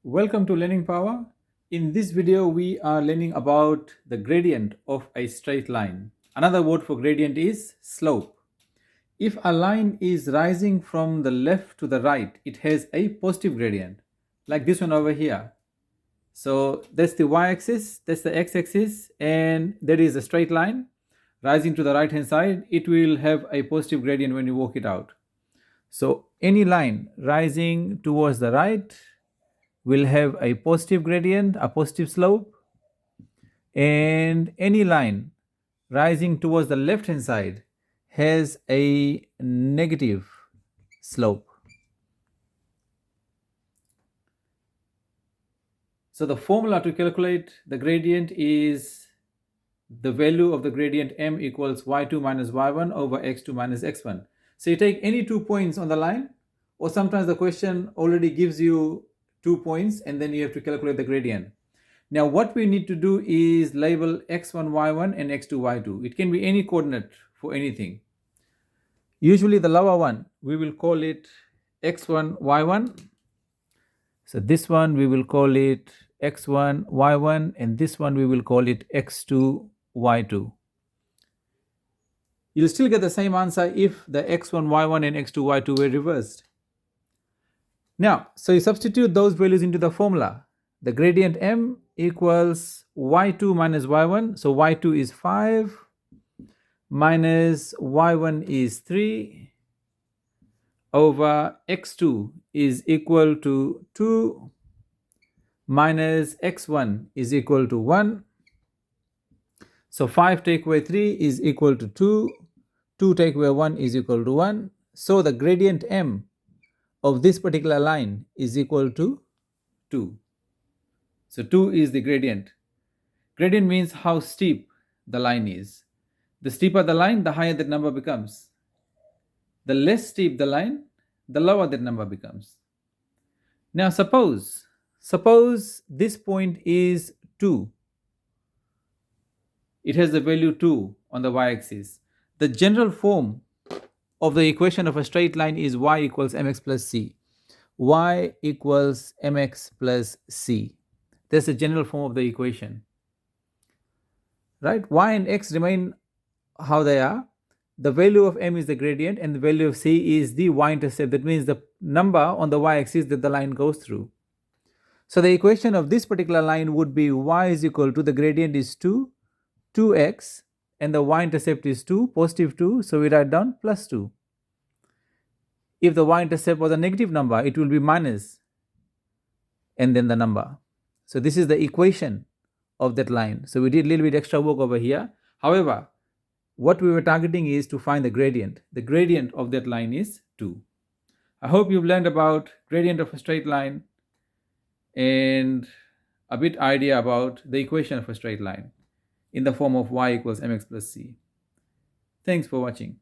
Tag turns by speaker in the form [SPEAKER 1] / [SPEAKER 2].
[SPEAKER 1] Welcome to Learning Power. In this video, we are learning about the gradient of a straight line. Another word for gradient is slope. If a line is rising from the left to the right, it has a positive gradient, like this one over here. So that's the y-axis, that's the x-axis, and there is a straight line rising to the right-hand side. It will have a positive gradient when you walk it out. So any line rising towards the right will have a positive gradient, a positive slope, and any line rising towards the left hand side has a negative slope. So the formula to calculate the gradient is the value of the gradient m equals y2 minus y1 over x2 minus x1. So you take any 2 points on the line, or sometimes the question already gives you 2 points and then you have to calculate the gradient. Now what we need to do is label x1 y1 and x2 y2. It can be any coordinate for anything. Usually the lower one, we will call it x1 y1. So this one we will call it x1 y1, and this one we will call it x2 y2. You'll still get the same answer if the x1 y1 and x2 y2 were reversed. Now, so you substitute those values into the formula. The gradient m equals y2 minus y1. So y2 is 5 minus y1 is 3 over x2 is equal to 2 minus x1 is equal to 1. So 5 take away 3 is equal to 2. 2 take away 1 is equal to 1. So the gradient m of this particular line is equal to 2. So 2 is the gradient. Gradient means how steep the line is. The steeper the line, the higher that number becomes. The less steep the line, the lower that number becomes. Now suppose this point is 2. It has the value 2 on the y-axis. The general form of the equation of a straight line is y equals mx plus c. Y equals mx plus c. That's the general form of the equation. Right? Y and x remain how they are. The value of m is the gradient and the value of c is the y-intercept. That means the number on the y-axis that the line goes through. So the equation of this particular line would be y is equal to, the gradient is 2, 2x, and the y-intercept is 2, positive 2. So we write down plus 2. If the y-intercept was a negative number, it will be minus and then the number. So this is the equation of that line. So we did a little bit extra work over here. However, what we were targeting is to find the gradient. The gradient of that line is 2. I hope you've learned about gradient of a straight line and a bit idea about the equation of a straight line in the form of y equals mx plus c. Thanks for watching.